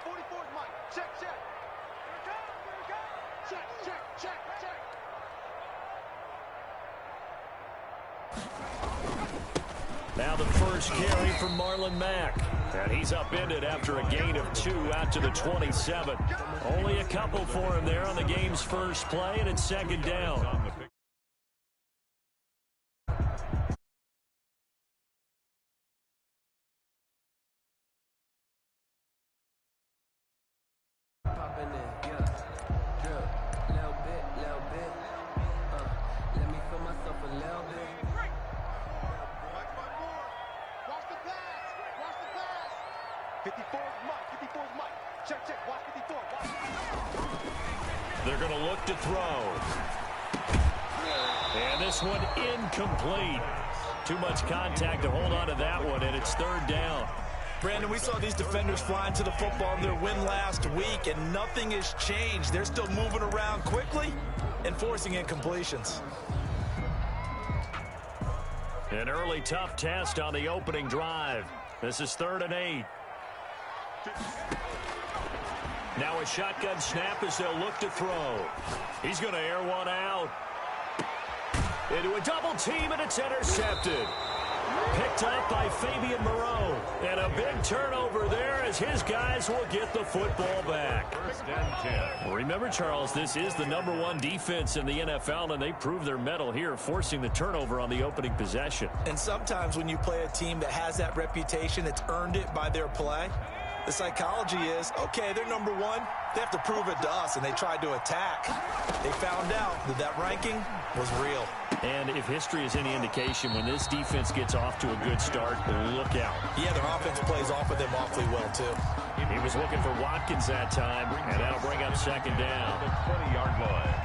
44 is Mike. Check, check. Check, check, check, check. Now the first carry for Marlon Mack. And he's upended after a gain of 2 out to the 27. Only a couple for him there on the game's first play, and it's second down. They're going to look to throw. And this one incomplete. Too much contact to hold on to that one, and it's third down. Brandon, we saw these defenders flying to the football in their win last week, and nothing has changed. They're still moving around quickly and forcing incompletions. An early tough test on the opening drive. This is 3rd and 8. Now a shotgun snap as they'll look to throw. He's going to air one out. Into a double team, and it's intercepted. Picked up by Fabian Moreau. And a big turnover there as his guys will get the football back. 1st and 10. Remember, Charles, this is the #1 defense in the NFL, and they proved their mettle here, forcing the turnover on the opening possession. And sometimes when you play a team that has that reputation, it's earned it by their play. The psychology is, okay, they're #1. They have to prove it to us, and they tried to attack. They found out that that ranking was real. And if history is any indication, when this defense gets off to a good start, look out. Yeah, their offense plays off of them awfully well, too. He was looking for Watkins that time, and that'll bring up second down. The 20-yard line.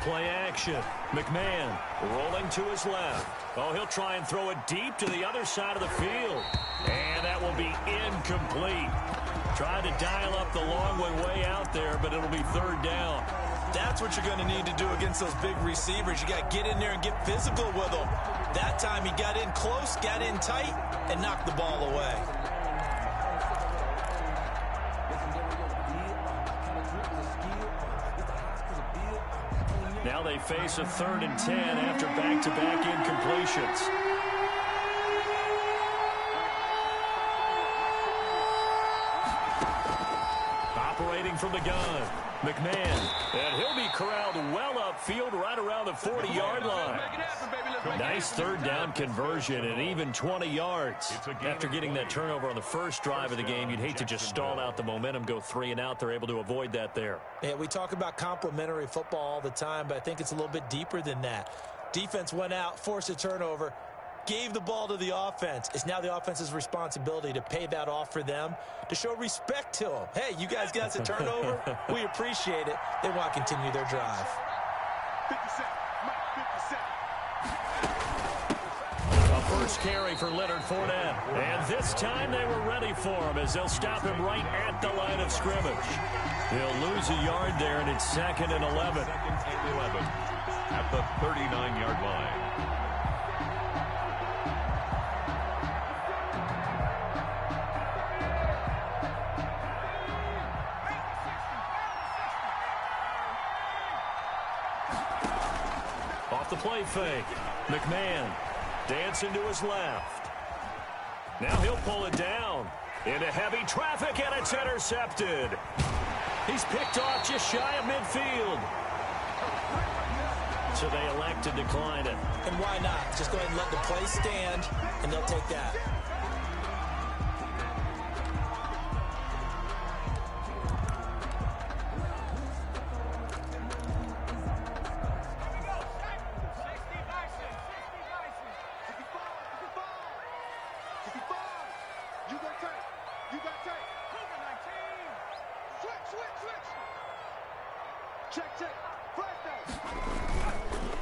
Play action. McMahon rolling to his left. Oh, he'll try and throw it deep to the other side of the field. And that will be incomplete. Trying to dial up the long way out there, but it'll be 3rd down. That's what you're going to need to do against those big receivers. You got to get in there and get physical with them. That time he got in close, got in tight, and knocked the ball away. Now they face a 3rd and 10 after back-to-back incompletions. Operating from the gun, McMahon. And he'll be corralled well upfield right around the 40-yard line. Nice 3rd down conversion and even 20 yards. After getting that turnover on the first drive of the game, you'd hate to just stall out the momentum, go 3 and out. They're able to avoid that there. Yeah, we talk about complementary football all the time, but I think it's a little bit deeper than that. Defense went out, forced a turnover, gave the ball to the offense. It's now the offense's responsibility to pay that off for them, to show respect to them. Hey, you guys got us a turnover. We appreciate it. They want to continue their drive. 57. Mike, 57. A first carry for Leonard Fournette. And this time they were ready for him as they'll stop him right at the line of scrimmage. He'll lose a yard there, and it's 2nd and 11. 2nd and 11 at the 39-yard line. Off the play fake. McMahon dancing to his left. Now he'll pull it down into heavy traffic, and it's intercepted. He's picked off just shy of midfield. So they elect to decline it. And why not? Just go ahead and let the play stand, and they'll take that.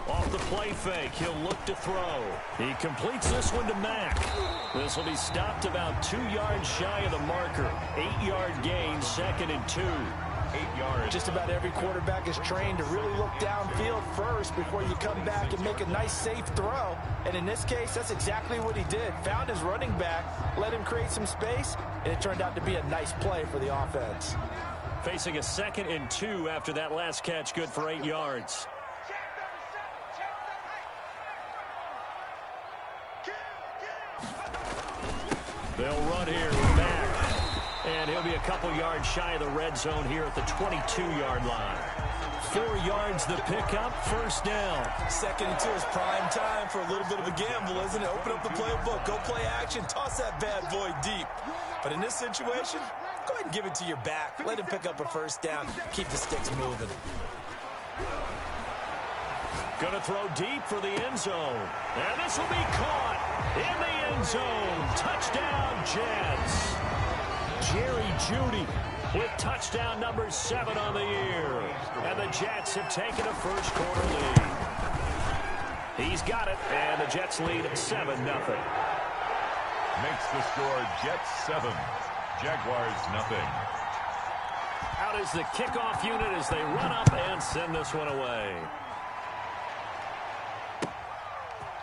Off the play fake, he'll look to throw. He completes this one to Mack. This will be stopped about 2 yards shy of the marker. 8-yard gain, 2nd and 2. 8 yards. Just about every quarterback is trained to really look downfield first before you come back and make a nice, safe throw. And in this case, that's exactly what he did. Found his running back, let him create some space, and it turned out to be a nice play for the offense. Facing a 2nd and 2 after that last catch, good for 8 yards. They'll run here with Mack. And he'll be a couple yards shy of the red zone here at the 22-yard line. 4 yards the pickup, first down. 2nd and 2 is prime time for a little bit of a gamble, isn't it? Open up the playbook, go play action, toss that bad boy deep. But in this situation, go ahead and give it to your back. Let him pick up a first down. Keep the sticks moving. Going to throw deep for the end zone. And this will be caught in the end zone. Touchdown, Jets. Jerry Jeudy with touchdown number 7 on the year. And the Jets have taken a first-quarter lead. He's got it, and the Jets lead 7-0. Makes the score Jets 7, Jaguars nothing. Out is the kickoff unit as they run up and send this one away.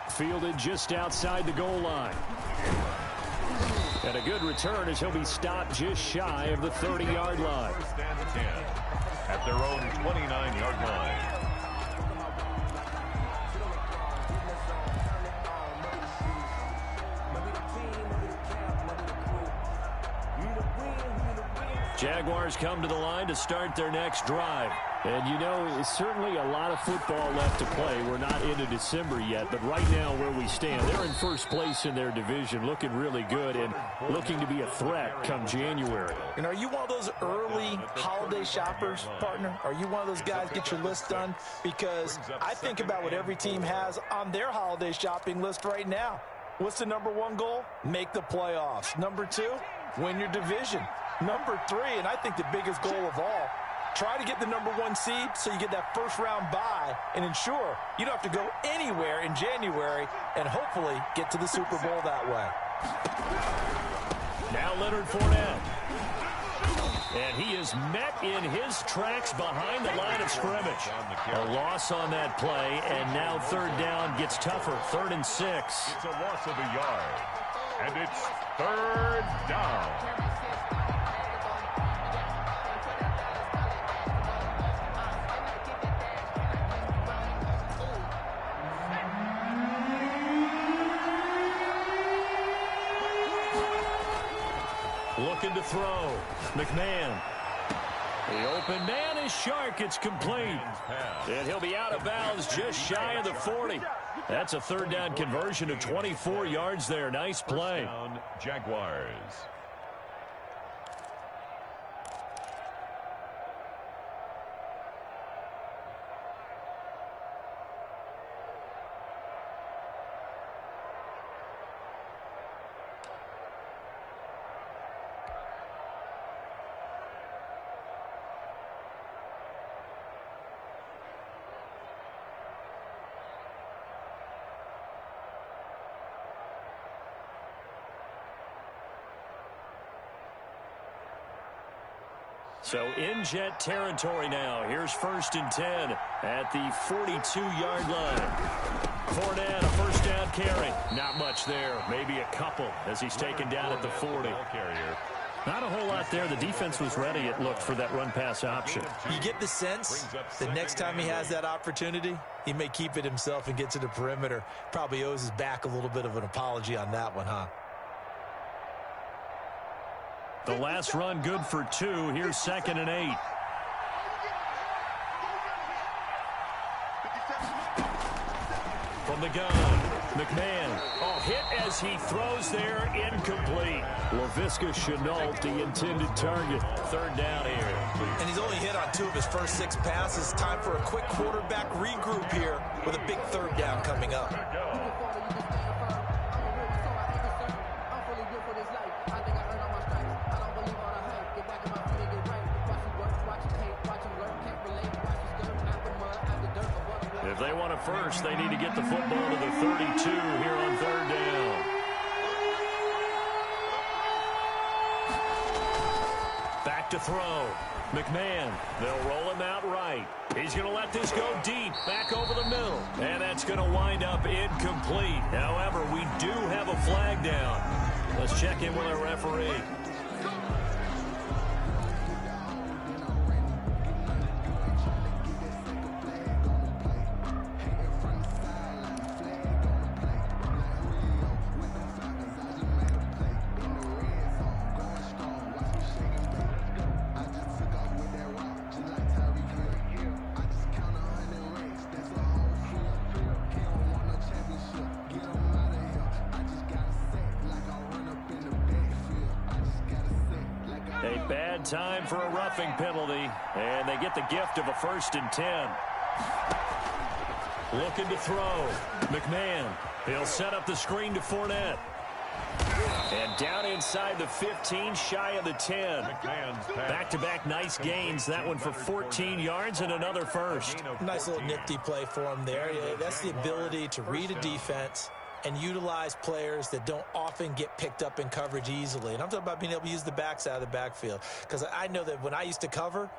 Fielded just outside the goal line. And a good return as he'll be stopped just shy of the 30-yard line. First and 10 at their own 29-yard line. Jaguars come to the line to start their next drive. And, you know, it's certainly a lot of football left to play. We're not into December yet, but right now where we stand, they're in first place in their division, looking really good and looking to be a threat come January. And are you one of those early holiday shoppers, partner? Are you one of those guys get your list done? Because I think about what every team has on their holiday shopping list right now. What's the number 1 goal? Make the playoffs. Number 2, win your division. Number 3, and I think the biggest goal of all, try to get the number 1 seed so you get that first-round bye and ensure you don't have to go anywhere in January and hopefully get to the Super Bowl that way. Now Leonard Fournette. And he is met in his tracks behind the line of scrimmage. A loss on that play, and now 3rd down gets tougher. 3rd and 6. It's a loss of a yard, and it's 3rd down. Looking to throw. McMahon. The open man is Shark. It's complete. And he'll be out of bounds just shy of the 40. That's a 3rd down conversion of 24 yards there. Nice play. First down, Jaguars. So in Jet territory now. Here's 1st and 10 at the 42-yard line. Fournette, a first down carry. Not much there. Maybe a couple as he's taken down at the 40. Not a whole lot there. The defense was ready, it looked, for that run-pass option. You get the sense the next time he has that opportunity, he may keep it himself and get to the perimeter. Probably owes his back a little bit of an apology on that one, huh? The last run good for 2. Here's 2nd and 8. From the gun, McMahon. Oh, hit as he throws there, incomplete. Laviska Shenault, the intended target. 3rd down here. And he's only hit on 2 of his first 6 passes. Time for a quick quarterback regroup here with a big 3rd down coming up. If they want a first, they need to get the football to the 32 here on 3rd down. Back back to throw. McMahon, they'll roll him out right. He's going to let this go deep, back over the middle. And that's going to wind up incomplete. However, we do have a flag down. Let's check in with our referee. A bad time for a roughing penalty, and they get the gift of a 1st and 10. Looking to throw. McMahon. He'll set up the screen to Fournette. And down inside the 15, shy of the 10. Back-to-back nice gains. That one for 14 yards and another first. Nice little nifty play for him there. Yeah, that's the ability to read a defense and utilize players that don't often get picked up in coverage easily. And I'm talking about being able to use the backs out of the backfield. Because I know that when I used to cover,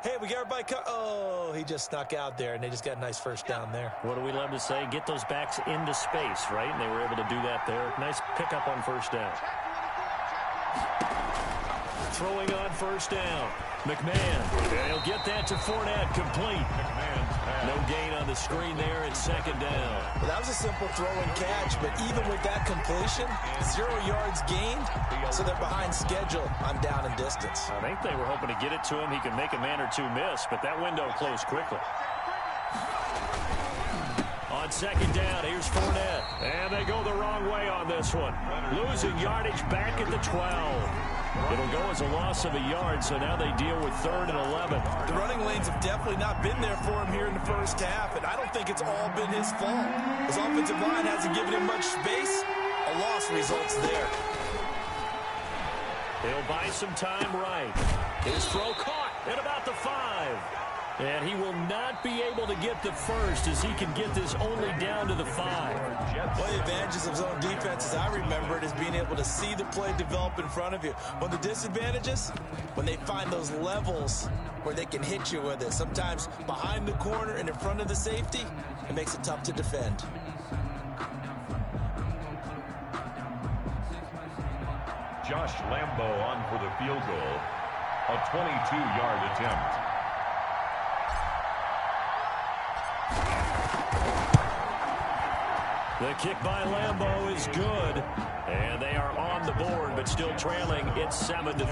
hey, we got everybody oh, he just snuck out there, and they just got a nice first down there. What do we love to say? Get those backs into space, right? And they were able to do that there. Nice pickup on first down. Throwing on first down. McMahon. And he'll get that to Fournette, complete. No gain on the screen there at 2nd down. Well, that was a simple throw and catch, but even with that completion, 0 yards gained, so they're behind schedule on down and distance. I think they were hoping to get it to him. He could make a man or two miss, but that window closed quickly. On 2nd down, here's Fournette. And they go the wrong way on this one. Losing yardage back at the 12. It'll go as a loss of a yard, so now they deal with 3rd and 11. The running lanes have definitely not been there for him here in the first half, and I don't think it's all been his fault. His offensive line hasn't given him much space. A loss results there. He'll buy some time right. His throw caught at about the 5. And he will not be able to get the first as he can get this only down to the 5. One of the advantages of zone defense, as I remember it, is being able to see the play develop in front of you. One of the disadvantages, when they find those levels where they can hit you with it. Sometimes behind the corner and in front of the safety, it makes it tough to defend. Josh Lambo on for the field goal. A 22-yard attempt. The kick by Lambo is good. And they are on the board, but still trailing. It's 7-3.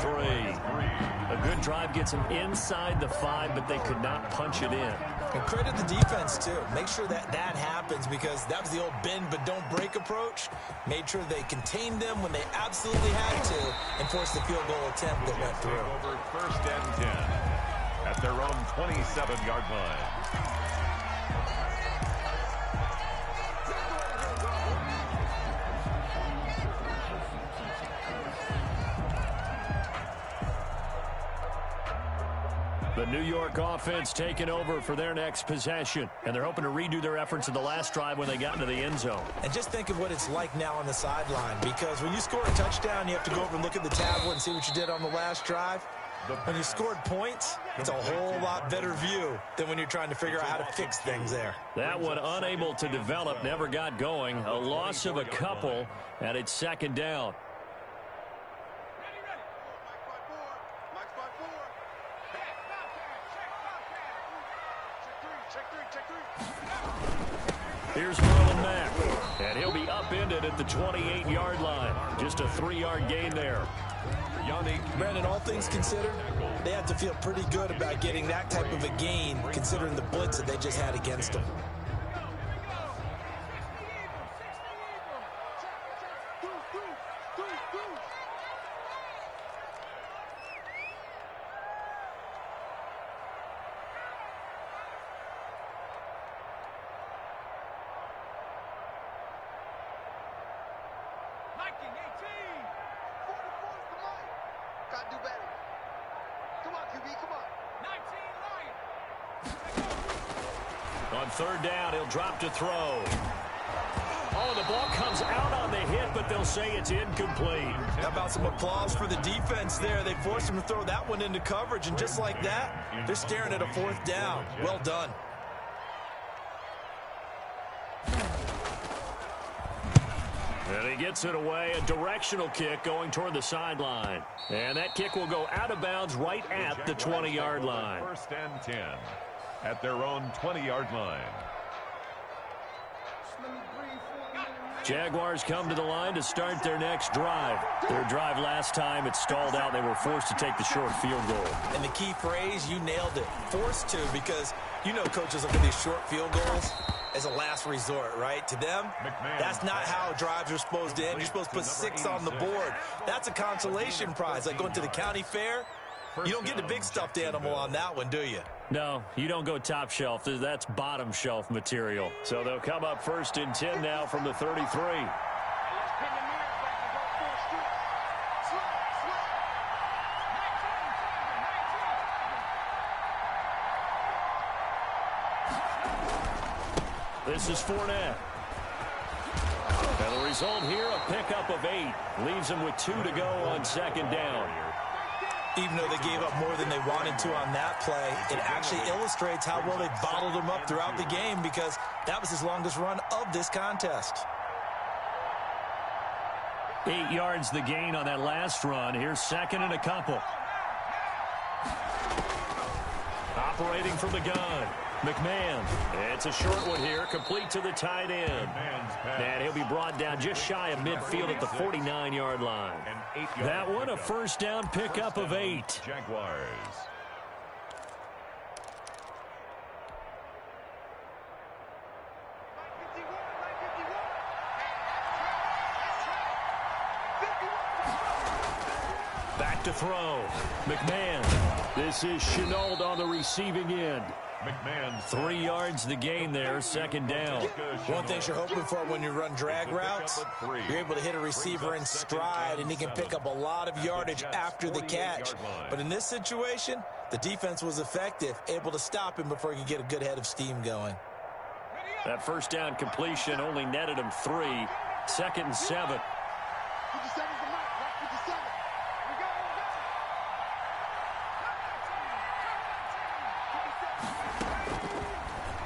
A good drive gets them inside the 5, but they could not punch it in. And credit the defense, too. Make sure that that happens, because that was the old bend but don't break approach. Made sure they contained them when they absolutely had to and forced the field goal attempt that went through. Over 1st and 10 at their own 27-yard line. The New York offense taking over for their next possession. And they're hoping to redo their efforts in the last drive when they got into the end zone. And just think of what it's like now on the sideline, because when you score a touchdown, you have to go over and look at the tablet and see what you did on the last drive. When you scored points, it's a whole lot better view than when you're trying to figure out how to fix things there. That one unable to develop, never got going. A loss of a couple, and it's 2nd down. Here's Marlon Mack, and he'll be upended at the 28-yard line. Just a 3-yard gain there. Brandon, all things considered, they have to feel pretty good about getting that type of a gain, considering the blitz that they just had against them. On 3rd down, he'll drop to throw. Oh, the ball comes out on the hit, but they'll say it's incomplete. How about some applause for the defense there? They forced him to throw that one into coverage, and just like that, they're staring at a 4th down. Well done. And he gets it away, a directional kick going toward the sideline. And that kick will go out of bounds right at the 20-yard line. 1st and 10 at their own 20-yard line. Jaguars come to the line to start their next drive. Their drive last time, it stalled out. They were forced to take the short field goal. And the key phrase, you nailed it. Forced to, because you know coaches look at these short field goals as a last resort, right? To them, that's not how drives are supposed to end. You're supposed to put 6 on the board. That's a consolation prize, like going to the county fair. You don't get the big stuffed animal on that one, do you? No, you don't go top shelf. That's bottom shelf material. So they'll come up 1st and 10 now from the 33. This is Fournette. And the result here, a pickup of 8. Leaves them with 2 to go on 2nd down. Even though they gave up more than they wanted to on that play, it actually illustrates how well they bottled him up throughout the game, because that was his longest run of this contest. 8 yards the gain on that last run. Here's 2nd and a couple. Operating from the gun, McMahon. It's a short one here, complete to the tight end. And he'll be brought down just shy of midfield at the 49-yard line. That one, a 1st down pickup of 8. Jaguars. Back to throw. McMahon. This is Chenault on the receiving end. McMahon. 3 yards the gain there, 2nd down. One thing you're hoping for when you run drag routes, you're able to hit a receiver in stride, and he can pick up a lot of yardage after the catch. But in this situation, the defense was effective, able to stop him before he could get a good head of steam going. That 1st down completion only netted him 3. 2nd and 7.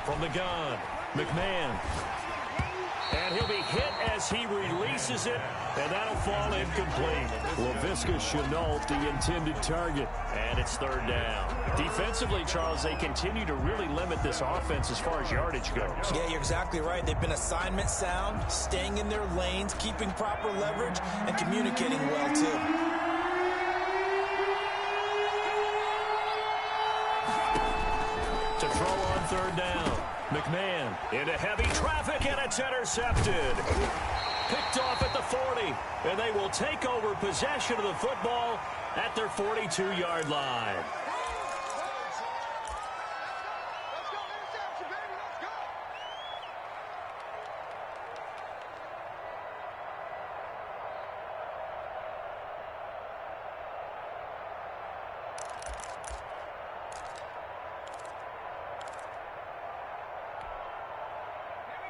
From the gun, McMahon. And he'll be hit as he releases it, and that'll fall incomplete. Laviska Chenault, the intended target, and it's 3rd down. Defensively, Charles, they continue to really limit this offense as far as yardage goes. Yeah, you're exactly right. They've been assignment sound, staying in their lanes, keeping proper leverage, and communicating well, too. To throw on 3rd down. McMahon into heavy traffic, and it's intercepted. Picked off at the 40, and they will take over possession of the football at their 42-yard line.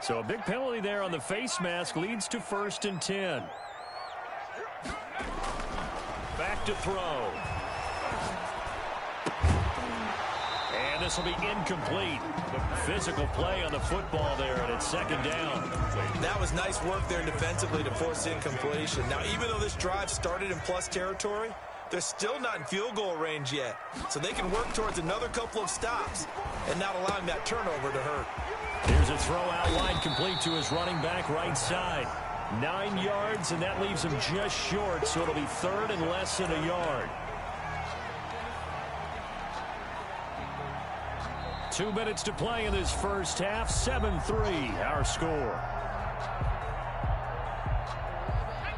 So a big penalty there on the face mask leads to 1st and 10. Back to throw. And this will be incomplete. Physical play on the football there, and it's 2nd down. That was nice work there defensively to force incompletion. Now, even though this drive started in plus territory, they're still not in field goal range yet. So they can work towards another couple of stops and not allowing that turnover to hurt. Here's a throw out wide, complete to his running back right side. 9 yards, and that leaves him just short, so it'll be 3rd and less than a yard. 2 minutes to play in this first half. 7-3, our score.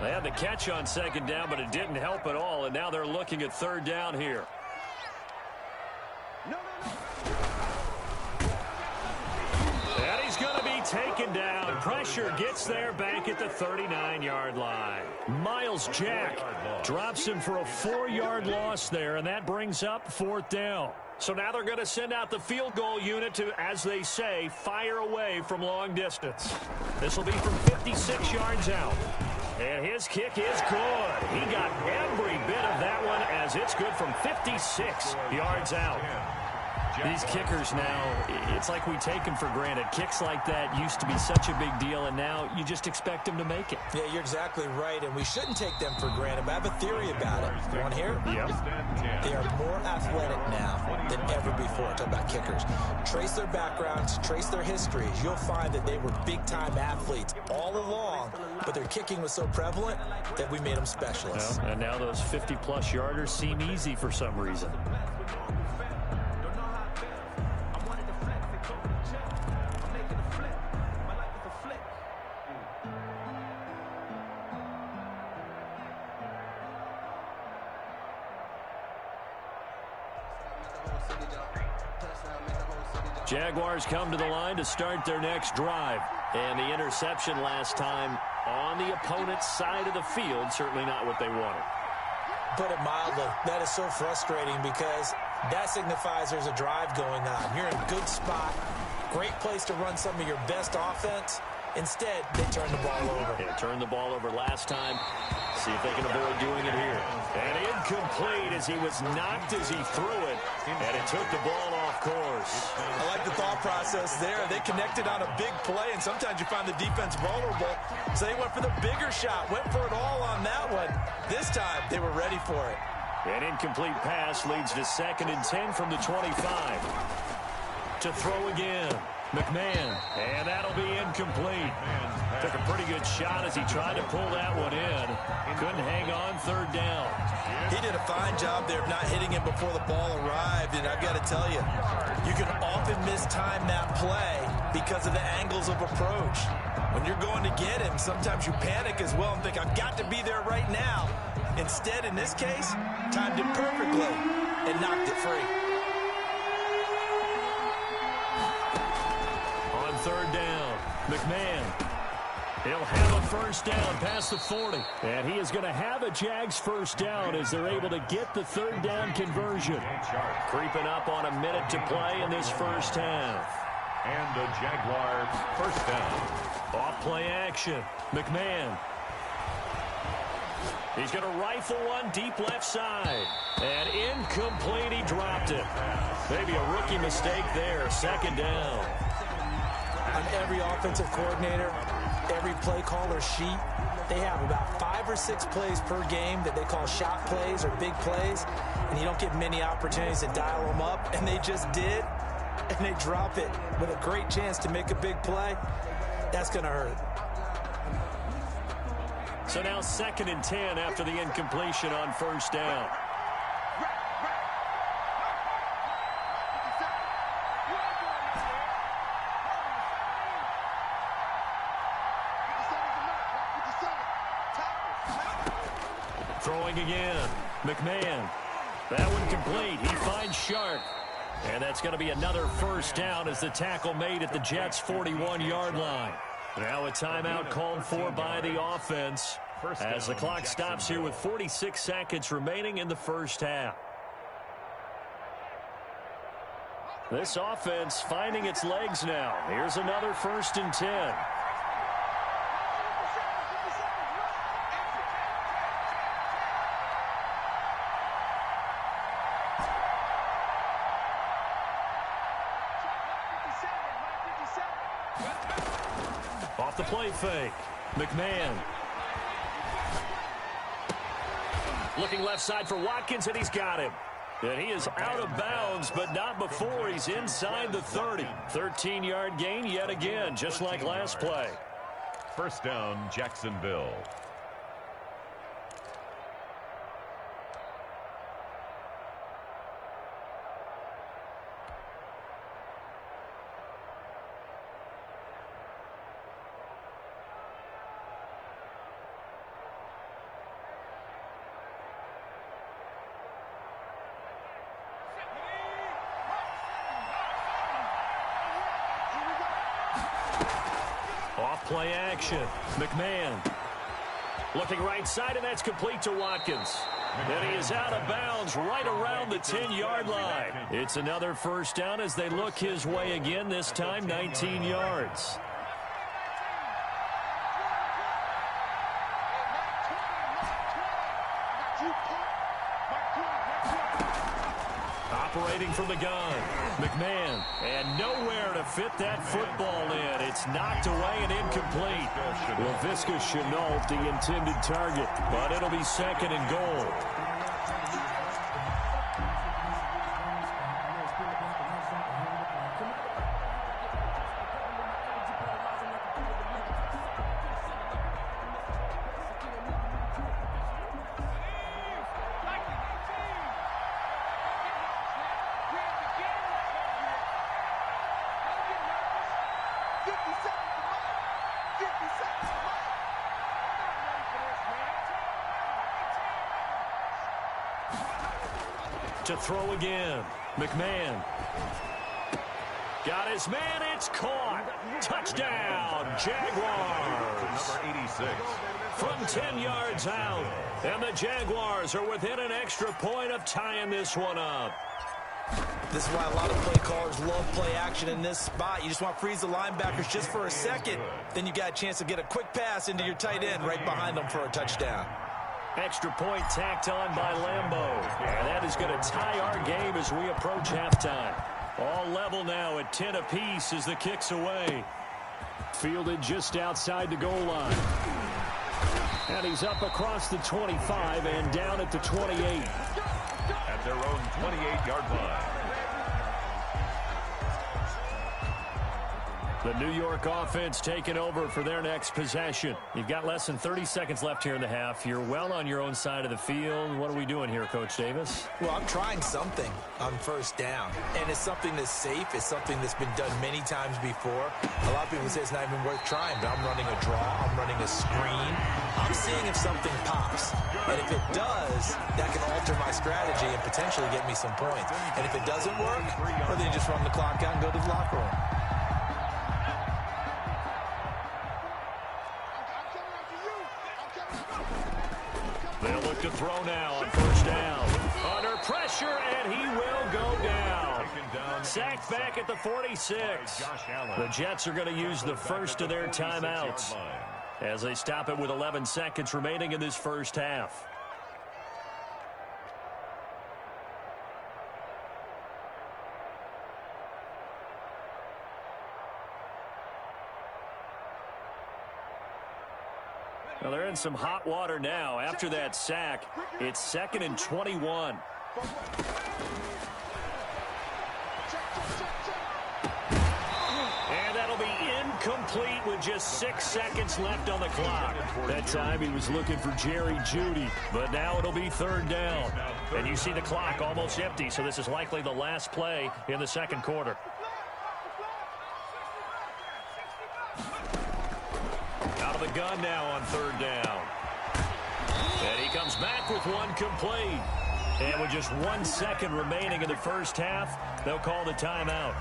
They had the catch on 2nd down, but it didn't help at all, and now they're looking at 3rd down here. And he's going to be taken down. pressure gets there back at the 39-yard line. Miles Jack drops him for a 4-yard loss there, and that brings up 4th down. So now they're going to send out the field goal unit to, as they say, fire away from long distance. This will be from 56 yards out. And his kick is good. He got every bit of that one as it's good from 56 yards out. These kickers now, it's like we take them for granted. Kicks like that used to be such a big deal, and now you just expect them to make it. Yeah, you're exactly right, and we shouldn't take them for granted, but I have a theory about it. You want to hear it? Yep. They are more athletic now than ever before. Talk about kickers. Trace their backgrounds, trace their histories. You'll find that they were big-time athletes all along, but their kicking was so prevalent that we made them specialists. Well, and now those 50-plus yarders seem easy for some reason. Jaguars come to the line to start their next drive. And the interception last time on the opponent's side of the field, certainly not what they wanted. Put it mildly, that is so frustrating because that signifies there's a drive going on. You're in a good spot, great place to run some of your best offense. Instead, they turn the ball over. Yeah, turned the ball over last time. See if they can avoid doing it here. And incomplete as he was knocked as he threw it. And it took the ball off course. I like the thought process there. They connected on a big play, and sometimes you find the defense vulnerable. So they went for the bigger shot, went for it all on that one. This time, they were ready for it. An incomplete pass leads to 2nd and 10 from the 25. To throw again. McMahon, and that'll be incomplete. Took a pretty good shot as he tried to pull that one in. Couldn't hang on 3rd down. He did a fine job there of not hitting him before the ball arrived, and I've got to tell you, you can often mistime that play because of the angles of approach. When you're going to get him, sometimes you panic as well and think, I've got to be there right now. Instead, in this case, timed it perfectly and knocked it free. 3rd down. McMahon. He'll have a 1st down past the 40. And he is going to have a Jags 1st down as they're able to get the 3rd down conversion. Creeping up on a minute to play in this 1st half. And a Jaguar 1st down. Off play action. McMahon. He's going to rifle one deep left side. And incomplete. He dropped it. Maybe a rookie mistake there. 2nd down. On every offensive coordinator, every play caller sheet, they have about 5 or 6 plays per game that they call shot plays or big plays, and you don't get many opportunities to dial them up, and they just did, and they drop it with a great chance to make a big play. That's going to hurt. So now 2nd and 10 after the incompletion on 1st down. Throwing again. McMahon. That one complete. He finds Sharp. And that's going to be another 1st down as the tackle made at the Jets' 41-yard line. Now a timeout called for by the offense as the clock stops here with 46 seconds remaining in the 1st half. This offense finding its legs now. Here's another 1st and 10. Off the play fake. McMahon. Looking left side for Watkins, and he's got him. And he is out of bounds, but not before he's inside the 30. 13-yard gain yet again, just like last play. 1st down, Jacksonville. off play action. McMahon looking right side, and that's complete to Watkins. And he is out of bounds right around the 10-yard line. It's another first down as they look his way again, this time 19 yards. Operating from the gun, McMahon, and nowhere to fit that football in. It's knocked away and incomplete. Laviska Shenault, the intended target, but it'll be second and goal. To throw again. McMahon. Got his man. It's caught. Touchdown, Jaguars. Number 86. From 10 yards out. And the Jaguars are within an extra point of tying this one up. This is why a lot of play callers love play action in this spot. You just want to freeze the linebackers just for a second. Then you got a chance to get a quick pass into your tight end right behind them for a touchdown. Extra point tacked on by Lambeau. And that is going to tie our game as we approach halftime. All level now at 10 apiece as the kick's away. Fielded just outside the goal line. And he's up across the 25 and down at the 28. At their own 28-yard line. The New York offense taking over for their next possession. You've got less than 30 seconds left here in the half. You're well on your own side of the field. What are we doing here, Coach Davis? Well, I'm trying something on first down. And it's something that's safe. It's something that's been done many times before. A lot of people say it's not even worth trying, but I'm running a draw. I'm running a screen. I'm seeing if something pops. And if it does, that can alter my strategy and potentially get me some points. And if it doesn't work, well, then you just run the clock out and go to the locker room. They'll look to throw now on first down. Under pressure, and he will go down. Sacked back at the 46. The Jets are going to use the first of their timeouts as they stop it with 11 seconds remaining in this first half. Well, they're in some hot water now. After that sack, it's 2nd and 21. And that'll be incomplete with just 6 seconds left on the clock. That time he was looking for Jerry Jeudy, but now it'll be 3rd down. And you see the clock almost empty, so this is likely the last play in the second quarter. Out of the gun now on 3rd down. And he comes back with one complete. And with just 1 second remaining in the first half, they'll call the timeout.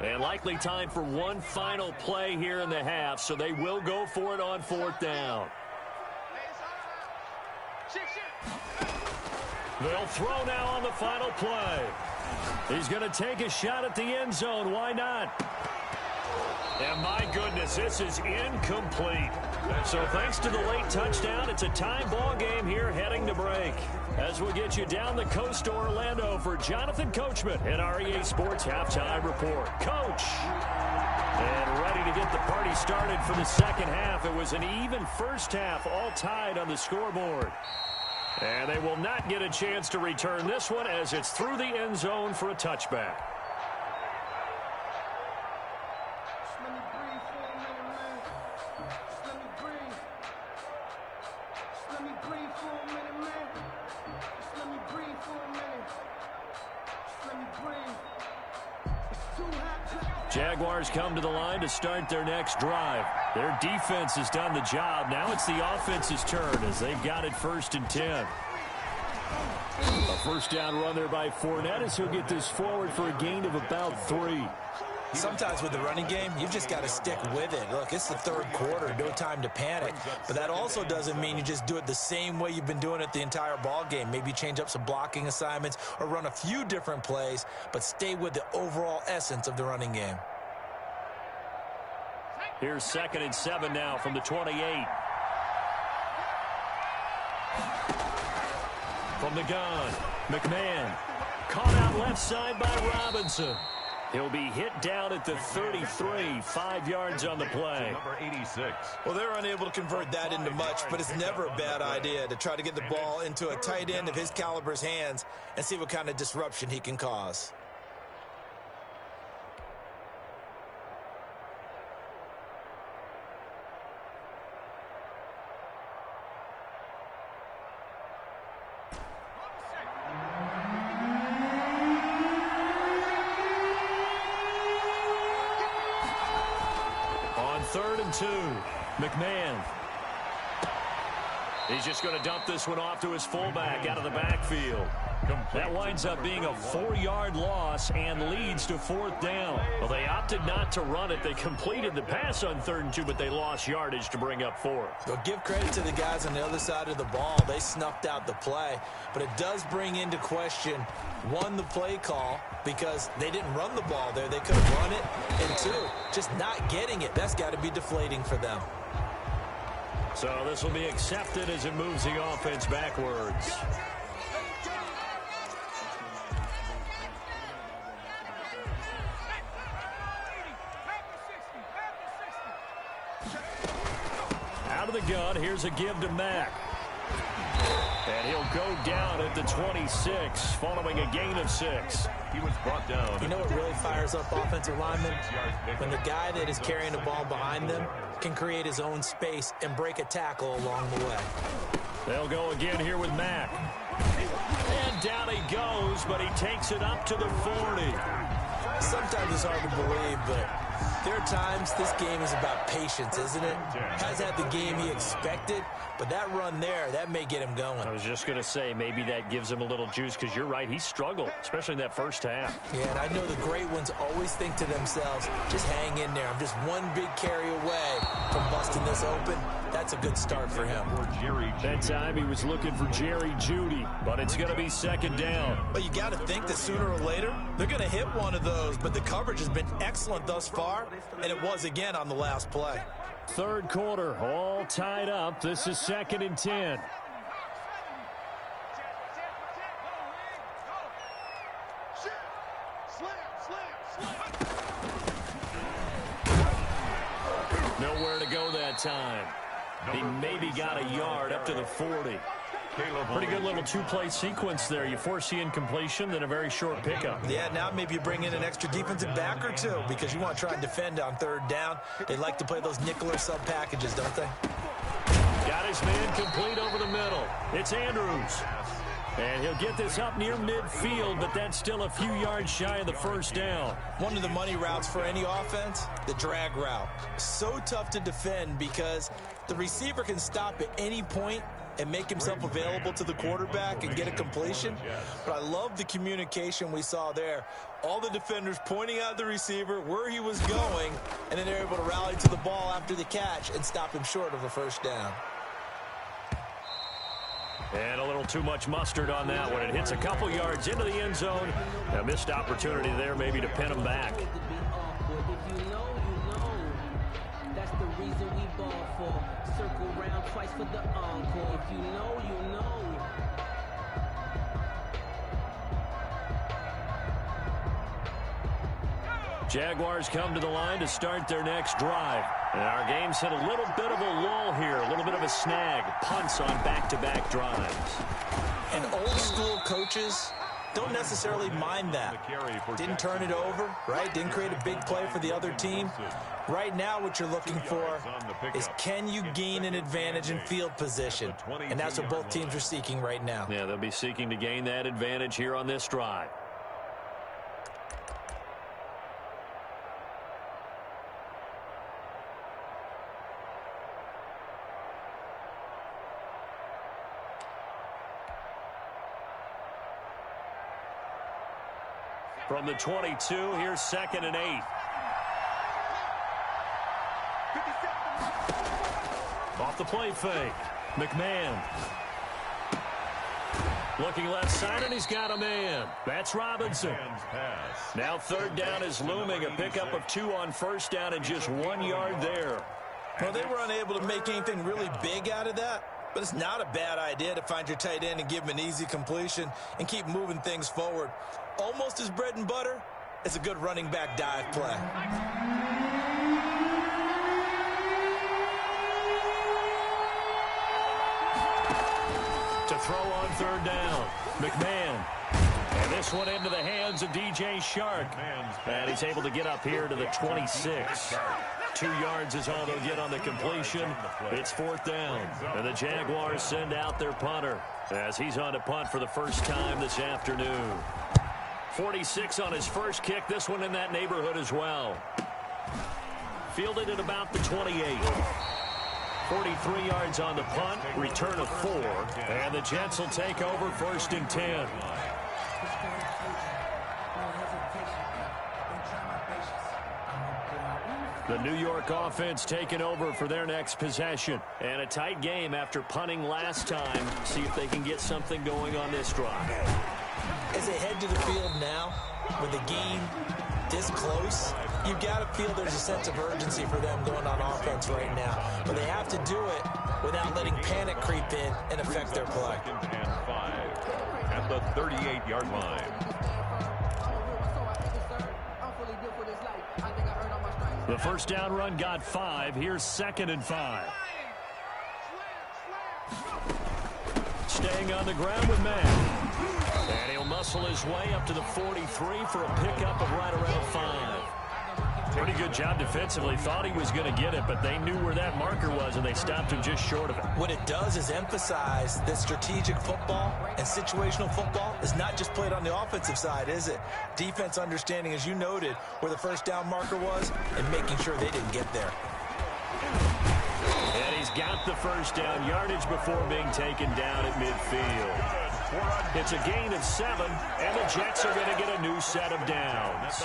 And likely time for one final play here in the half, so they will go for it on 4th down. They'll throw now on the final play. He's going to take a shot at the end zone. Why not? And my goodness, this is incomplete. So thanks to the late touchdown, it's a tie ball game here heading to break. As we get you down the coast to Orlando for Jonathan Coachman in our EA Sports Halftime Report. Coach! And ready to get the party started for the second half. It was an even first half, all tied on the scoreboard. And they will not get a chance to return this one as it's through the end zone for a touchback. Jaguars come to the line to start their next drive. Their defense has done the job. Now it's the offense's turn as they've got it 1st and 10. A first down run there by Fournette as he'll get this forward for a gain of about 3. Sometimes with the running game, you've just got to stick with it. Look, it's the third quarter, no time to panic. But that also doesn't mean you just do it the same way you've been doing it the entire ball game. Maybe change up some blocking assignments or run a few different plays, but stay with the overall essence of the running game. Here's 2nd and 7 now from the 28. From the gun, McMahon. Caught out left side by Robinson. He'll be hit down at the 33, 5 yards on the play. Number 86. Well, they're unable to convert that into much, but it's never a bad idea to try to get the ball into a tight end of his caliber's hands and see what kind of disruption he can cause. On 3rd and 2, McMahon. He's just going to dump this one off to his fullback out of the backfield. That winds up being a 4-yard loss and leads to 4th down. Well, they opted not to run it. They completed the pass on 3rd and 2, but they lost yardage to bring up 4th. Well, give credit to the guys on the other side of the ball. They snuffed out the play, but it does bring into question, 1, the play call, because they didn't run the ball there. They could have run it, and 2, just not getting it. That's got to be deflating for them. So this will be accepted as it moves the offense backwards. Out of the gun, here's a give to Mack. And he'll go down at the 26, following a gain of 6. He was brought down. You know what really fires up offensive linemen? When the guy that is carrying the ball behind them can create his own space and break a tackle along the way. They'll go again here with Mack. And down he goes, but he takes it up to the 40. Sometimes it's hard to believe, but there are times this game is about patience, isn't it? Has had the game he expected, but that run there, that may get him going. I was just going to say, maybe that gives him a little juice, because you're right, he struggled, especially in that first half. Yeah, and I know the great ones always think to themselves, just hang in there. I'm just one big carry away from busting this open. That's a good start for him. That time he was looking for Jerry Jeudy, but it's going to be 2nd down. But you got to think that sooner or later, they're going to hit one of those, but the coverage has been excellent thus far, and it was again on the last play. 3rd quarter, all tied up. This is 2nd and 10. Nowhere to go that time. He maybe got a yard up to the 40. Pretty good little 2-play sequence there. You force the incompletion, then a very short pickup. Yeah, now maybe you bring in an extra defensive back or 2 because you want to try and defend on 3rd down. They like to play those nickel or sub packages, don't they? Got his man complete over the middle. It's Andrews. And he'll get this up near midfield, but that's still a few yards shy of the 1st down. One of the money routes for any offense, the drag route. So tough to defend because the receiver can stop at any point and make himself available to the quarterback and get a completion. But I love the communication we saw there. All the defenders pointing out the receiver, where he was going, and then they're able to rally to the ball after the catch and stop him short of a 1st down. And a little too much mustard on that one. It hits a couple yards into the end zone. A missed opportunity there maybe to pin him back. If you know, you know. That's the reason we ball for. Circle round twice for the encore. If you know, you know. Jaguars come to the line to start their next drive. And our game's hit a little bit of a lull here, a little bit of a snag. Punts on back-to-back drives. And old-school coaches don't necessarily mind that. Didn't turn it over, right? Didn't create a big play for the other team. Right now what you're looking for is, can you gain an advantage in field position? And that's what both teams are seeking right now. Yeah, they'll be seeking to gain that advantage here on this drive. From the 22, here's 2nd and 8. Off the play fake. McMahon. Looking left side, and he's got a man. That's Robinson. Now 3rd down is looming. A pickup of 2 on 1st down and just 1 yard there. Well, they were unable to make anything really big out of that, but it's not a bad idea to find your tight end and give him an easy completion and keep moving things forward. Almost as bread and butter, it's a good running back dive play. To throw on 3rd down, McMahon. And this one into the hands of DJ Shark. And he's able to get up here to the 26. 2 yards is all they'll get on the completion. It's 4th down. And the Jaguars send out their punter as he's on to punt for the first time this afternoon. 46 on his first kick. This one in that neighborhood as well. Fielded at about the 28. 43 yards on the punt, return of 4, and the Jets will take over 1st and 10. The New York offense taking over for their next possession. And a tight game after punting last time. See if they can get something going on this drive. As they head to the field now, with the game this close, you've got to feel there's a sense of urgency for them going on offense right now. But they have to do it without letting panic creep in and affect their play. 2nd and 5 at the 38-yard line. The first down run got 5. Here's 2nd and 5. Staying on the ground with Matt. And he'll muscle his way up to the 43 for a pickup of right around 5. Pretty good job defensively. Thought he was going to get it, but they knew where that marker was, and they stopped him just short of it. What it does is emphasize that strategic football and situational football is not just played on the offensive side, is it? Defense understanding, as you noted, where the first down marker was and making sure they didn't get there. And he's got the first down yardage before being taken down at midfield. It's a gain of 7, and the Jets are going to get a new set of downs.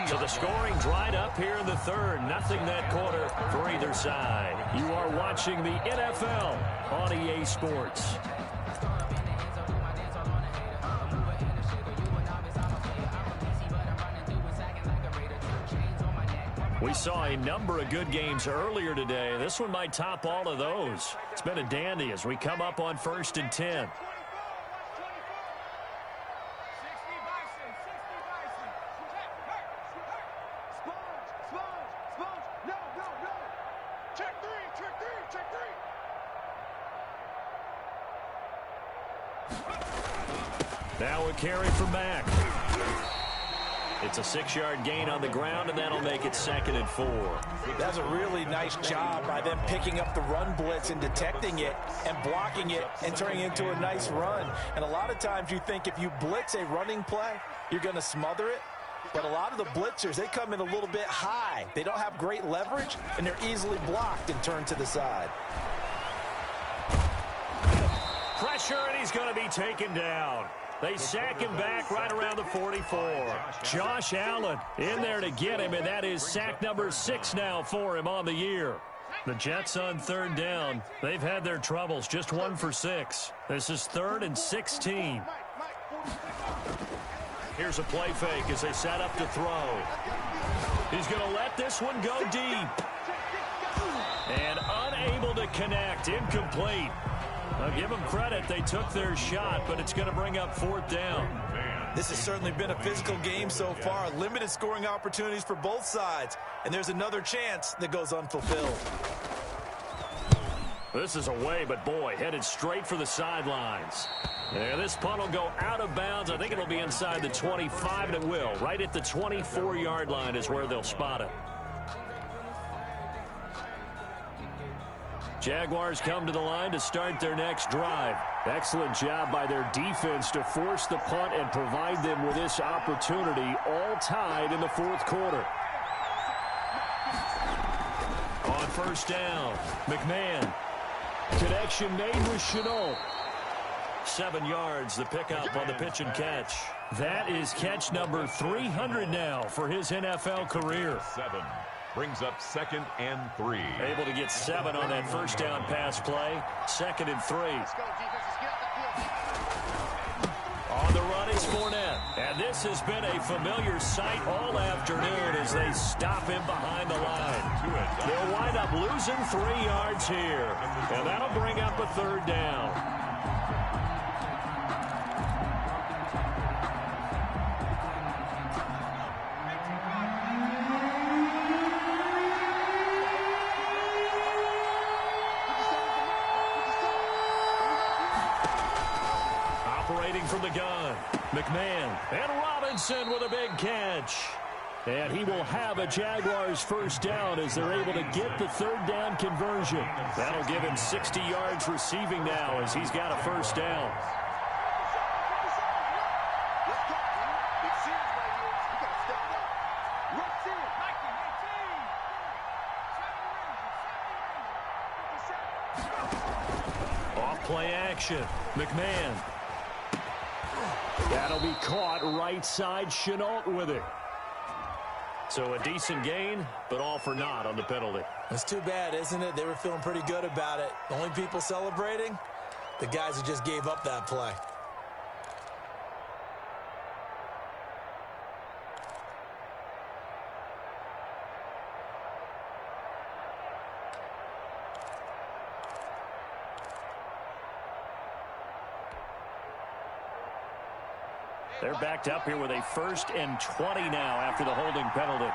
So the scoring dried up here in the 3rd. Nothing that quarter for either side. You are watching the NFL on EA Sports. We saw a number of good games earlier today. This one might top all of those. It's been a dandy as we come up on 1st and 10. Now a carry from Mack. It's a 6-yard gain on the ground, and that'll make it 2nd and 4. That's a really nice job by them picking up the run blitz and detecting it and blocking it and turning it into a nice run. And a lot of times you think if you blitz a running play, you're going to smother it. But a lot of the blitzers, they come in a little bit high. They don't have great leverage, and they're easily blocked and turned to the side. Pressure, and he's going to be taken down. They sack him back right around the 44. Josh Allen in there to get him, and that is sack number 6 now for him on the year. The Jets on 3rd down. They've had their troubles, just 1 for 6. This is 3rd and 16. Here's a play fake as they set up to throw. He's going to let this one go deep. And unable to connect, incomplete. I'll give them credit. They took their shot, but it's going to bring up 4th down. This has certainly been a physical game so far. Limited scoring opportunities for both sides. And there's another chance that goes unfulfilled. This is away, but boy, headed straight for the sidelines. And this punt will go out of bounds. I think it'll be inside the 25, and it will. Right at the 24-yard line is where they'll spot it. Jaguars come to the line to start their next drive. Excellent job by their defense to force the punt and provide them with this opportunity, all tied in the 4th quarter. On 1st down, McMahon. Connection made with Chenault. 7 yards, the pickup on the pitch and catch. That is catch number 300 now for his NFL career. 7 brings up 2nd and 3. Able to get 7 on that first down pass play. 2nd and 3. Let's go, defenses. Get on the field. On the run is Fournette. And this has been a familiar sight all afternoon as they stop him behind the line. They'll wind up losing 3 yards here. And that'll bring up a 3rd down. From the gun, McMahon, and Robinson with a big catch. And he will have a Jaguars first down as they're able to get the 3rd down conversion. That'll give him 60 yards receiving now as he's got a first down. Off play action, McMahon. That'll be caught right side. Chenault with it. So a decent gain, but all for naught on the penalty. It's too bad, isn't it? They were feeling pretty good about it. The only people celebrating, the guys who just gave up that play. They're backed up here with a 1st and 20 now after the holding penalty.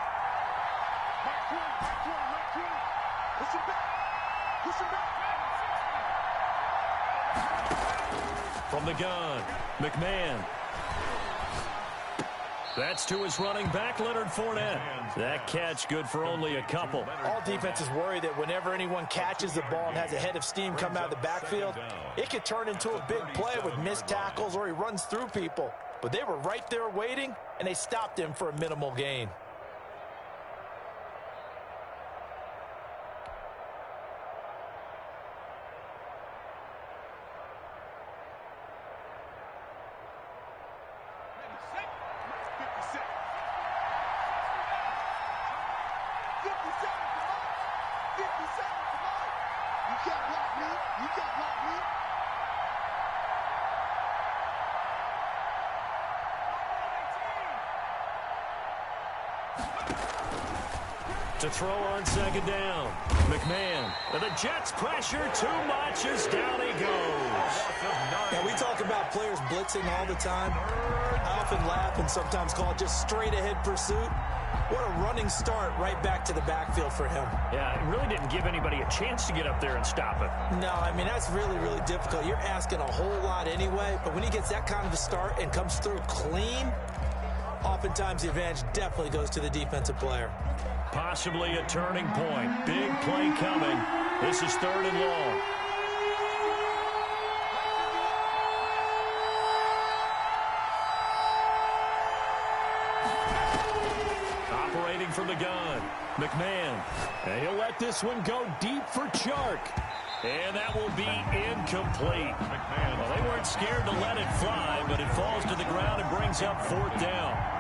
From the gun, McMahon. That's to his running back, Leonard Fournette. That catch good for only a couple. All defenses worry that whenever anyone catches the ball and has a head of steam come out of the backfield, it could turn into a big play with missed tackles or he runs through people. But they were right there waiting, and they stopped him for a minimal gain. To throw on 2nd down, McMahon. And the Jets pressure too much as down he goes. Now, we talk about players blitzing all the time. I often laugh and sometimes call it just straight ahead pursuit. What a running start right back to the backfield for him. Yeah, it really didn't give anybody a chance to get up there and stop it. No, I mean, that's really, really difficult. You're asking a whole lot anyway, but when he gets that kind of a start and comes through clean, oftentimes the advantage definitely goes to the defensive player. Possibly a turning point. Big play coming. This is 3rd and long. Operating from the gun, McMahon. And he'll let this one go deep for Chark. And that will be incomplete. Well, they weren't scared to let it fly, but it falls to the ground and brings up 4th down.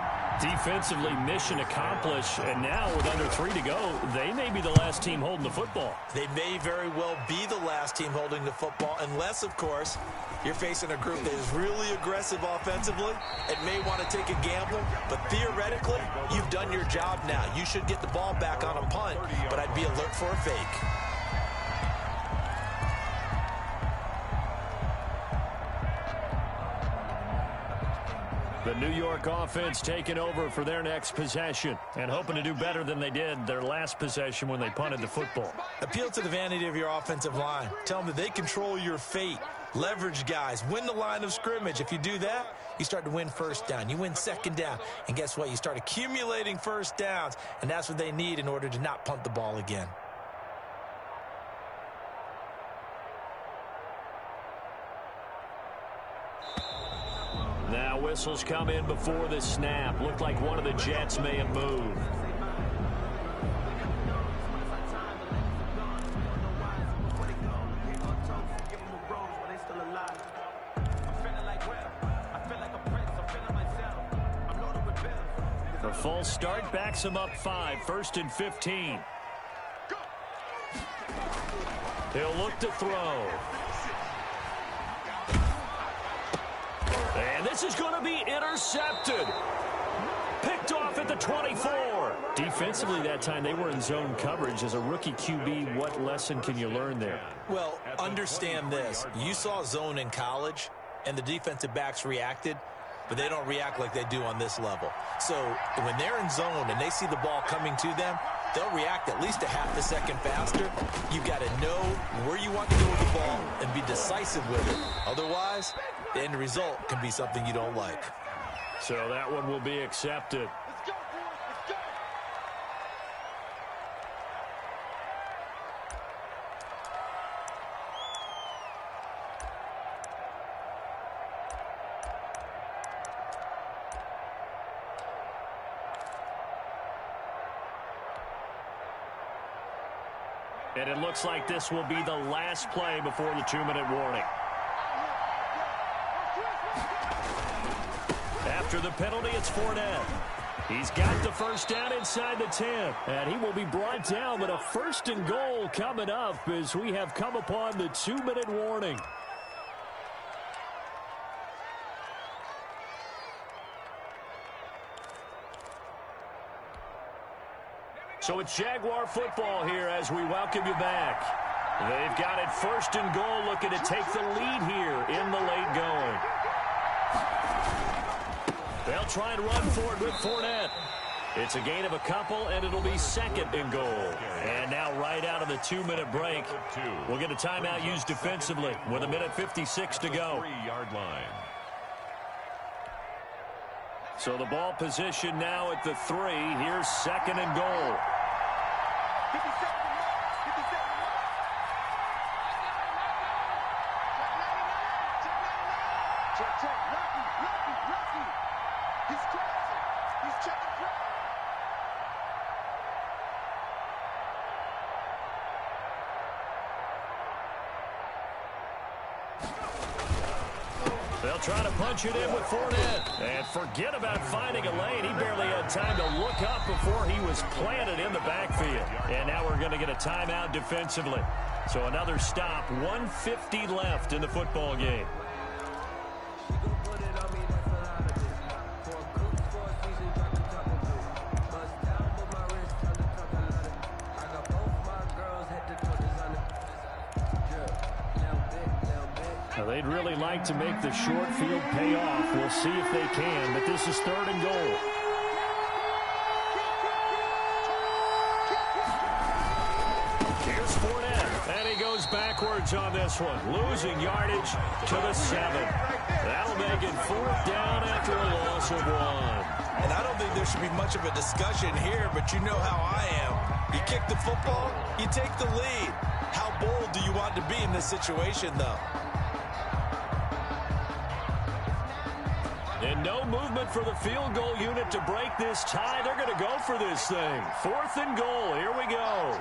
Defensively, mission accomplished, and now with under 3 to go, they may be the last team holding the football. They may very well be the last team holding the football, unless, of course, you're facing a group that is really aggressive offensively and may want to take a gamble, but theoretically, you've done your job now. You should get the ball back on a punt, but I'd be alert for a fake. The New York offense taking over for their next possession and hoping to do better than they did their last possession when they punted the football. Appeal to the vanity of your offensive line. Tell them that they control your fate. Leverage guys. Win the line of scrimmage. If you do that, you start to win 1st down. You win 2nd down. And guess what? You start accumulating 1st downs. And that's what they need in order to not punt the ball again. Now whistles come in before the snap. Looked like one of the Jets may have moved. false start backs him up 5, 1st and 15. He'll look to throw. And this is going to be intercepted. Picked off at the 24. Defensively that time, they were in zone coverage. As a rookie QB, what lesson can you learn there? Well, understand this. You saw zone in college, and the defensive backs reacted, but they don't react like they do on this level. So when they're in zone and they see the ball coming to them, they'll react at least a half a second faster. You've got to know where you want to go with the ball and be decisive with it. Otherwise, the end result can be something you don't like. So that one will be accepted. Let's go, boys. Let's go. And it looks like this will be the last play before the 2-minute warning. After the penalty, it's Fournette. He's got the first down inside the 10. And he will be brought down, but a 1st and goal coming up as we have come upon the 2-minute warning. So it's Jaguar football here as we welcome you back. They've got it 1st and goal, looking to take the lead here in the late going. They'll try and run for it with Fournette. It's a gain of a couple, and it'll be 2nd and goal. And now right out of the 2-minute break, we'll get a timeout used defensively with 1:56 to go. 3-yard line. So the ball position now at the 3. Here's 2nd and goal. 57 to 57 Check. Rocky. He's crossing. He's checking cross. They'll try to punch it in with Fournette. And forget about finding a lane. He barely had time to look up before he was planted in the backfield. And now we're going to get a timeout defensively. So another stop, 1:50 left in the football game. Now they'd really like to make the short field pay off. We'll see if they can, but this is 3rd and goal. Here's Fournette, and he goes backwards on this one, losing yardage to the 7. That'll make it 4th down after a loss of 1. And I don't think there should be much of a discussion here, but you know how I am. You kick the football, you take the lead. How bold do you want to be in this situation, though? And no movement for the field goal unit to break this tie. They're going to go for this thing. 4th and goal. Here we go.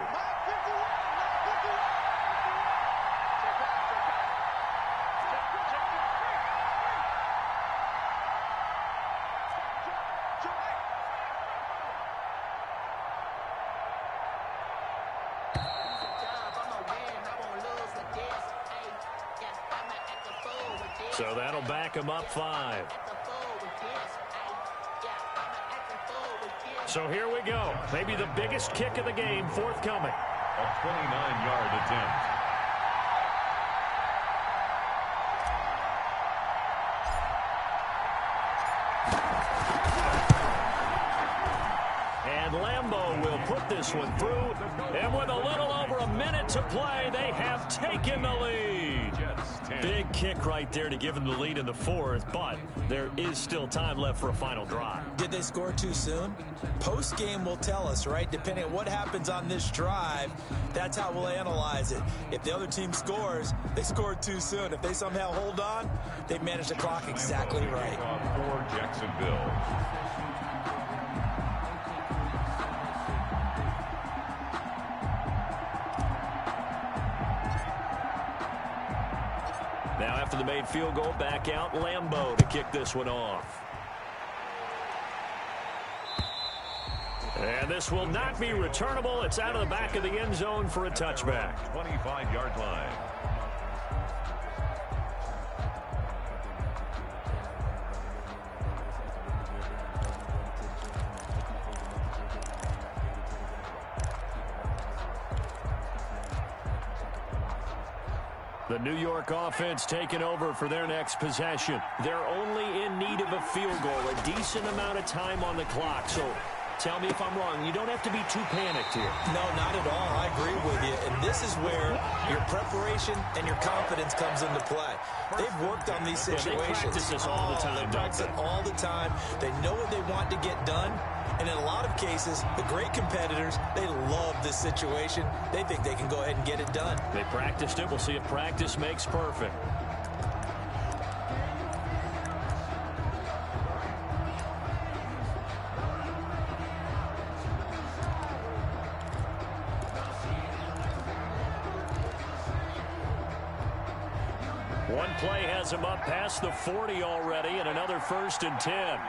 So that'll back him up 5. So here we go. Maybe the biggest kick of the game forthcoming. A 29-yard attempt. And Lambeau will put this one through. And with a little over a minute to play, they have taken the lead. Big kick right there to give them the lead in the 4th, but there is still time left for a final drive. Did they score too soon? Post-game will tell us, right? Depending on what happens on this drive, that's how we'll analyze it. If the other team scores, they scored too soon. If they somehow hold on, they managed the clock exactly right. For Jacksonville. Now after the made field goal, back out Lambeau to kick this one off. And this will not be returnable. It's out of the back of the end zone for a touchback. 25-yard line. The New York offense taking over for their next possession. They're only in need of a field goal, a decent amount of time on the clock. So tell me if I'm wrong. You don't have to be too panicked here. No, not at all. I agree with you. And this is where your preparation and your confidence comes into play. They've worked on these situations. They practice this all the time. They practice it all the time. They know what they want to get done. And in a lot of cases, the great competitors, they love this situation. They think they can go ahead and get it done. They practiced it. We'll see if practice makes perfect. One play has him up past the 40 already, and another 1st and 10.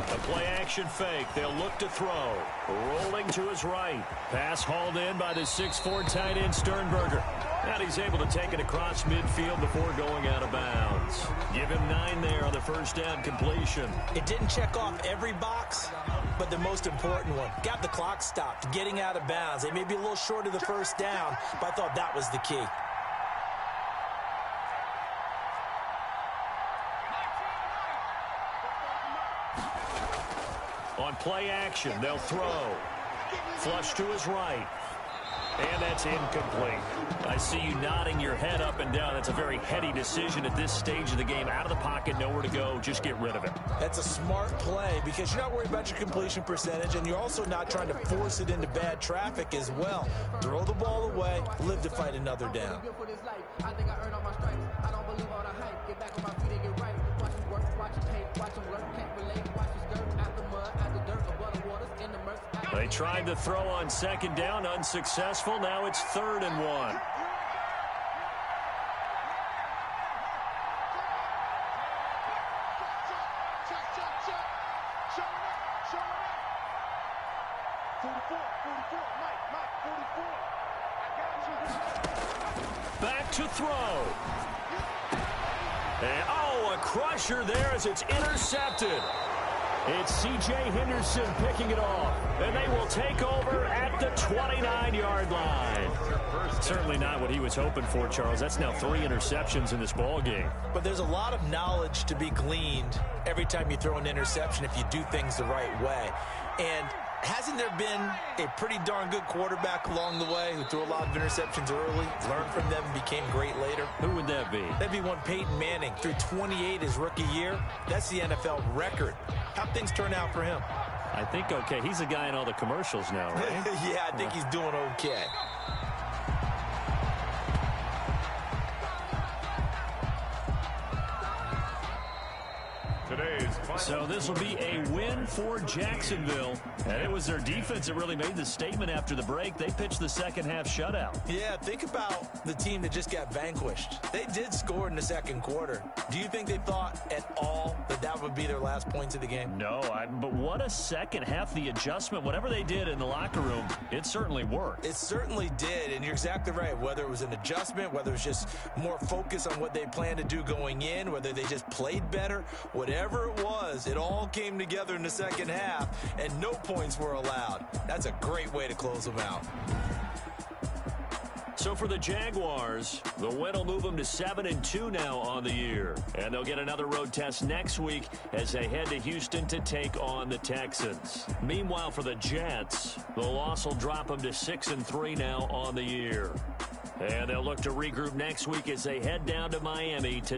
A play-action fake. They'll look to throw. Rolling to his right. Pass hauled in by the 6'4" tight end Sternberger. And he's able to take it across midfield before going out of bounds. Give him 9 there on the first down completion. It didn't check off every box, but the most important one. Got the clock stopped, getting out of bounds. They may be a little short of the first down, but I thought that was the key. On play action, they'll throw. Flush to his right. And that's incomplete. I see you nodding your head up and down. That's a very heady decision at this stage of the game. Out of the pocket, nowhere to go. Just get rid of it. That's a smart play because you're not worried about your completion percentage, and you're also not trying to force it into bad traffic as well. Throw the ball away, live to fight another down. I think I earned all my stripes. I don't believe all the hype. Get back on my feet and get right. Watch him work, watch him hate, watch him work. Can't relate, watch his dirt. Out the mud, out the dirt, above the waters, in the murk. They tried to throw on 2nd down, unsuccessful. Now it's 3rd and 1. Back to throw. And, a crusher there as it's intercepted. It's C.J. Henderson picking it off, and they will take over at the 29-yard line. Certainly not what he was hoping for, Charles. That's now 3 interceptions in this ball game. But there's a lot of knowledge to be gleaned every time you throw an interception if you do things the right way. And hasn't there been a pretty darn good quarterback along the way who threw a lot of interceptions early, learned from them, and became great later? Who would that be? That'd be one Peyton Manning. Threw 28 his rookie year. That's the NFL record. How'd things turn out for him? I think okay. He's a guy in all the commercials now, right? Yeah, I think he's doing okay. So this will be a win for Jacksonville. And it was their defense that really made the statement after the break. They pitched the second half shutout. Yeah, think about the team that just got vanquished. They did score in the second quarter. Do you think they thought at all that that would be their last points of the game? No, but what a second half. The adjustment, whatever they did in the locker room, it certainly worked. It certainly did, and you're exactly right. Whether it was an adjustment, whether it was just more focus on what they planned to do going in, whether they just played better, whatever it was, it all came together in the second half, and no points were allowed. That's a great way to close them out. So for the Jaguars, the win will move them to 7-2 now on the year. And they'll get another road test next week as they head to Houston to take on the Texans. Meanwhile, for the Jets, the loss will drop them to 6-3 now on the year. And they'll look to regroup next week as they head down to Miami to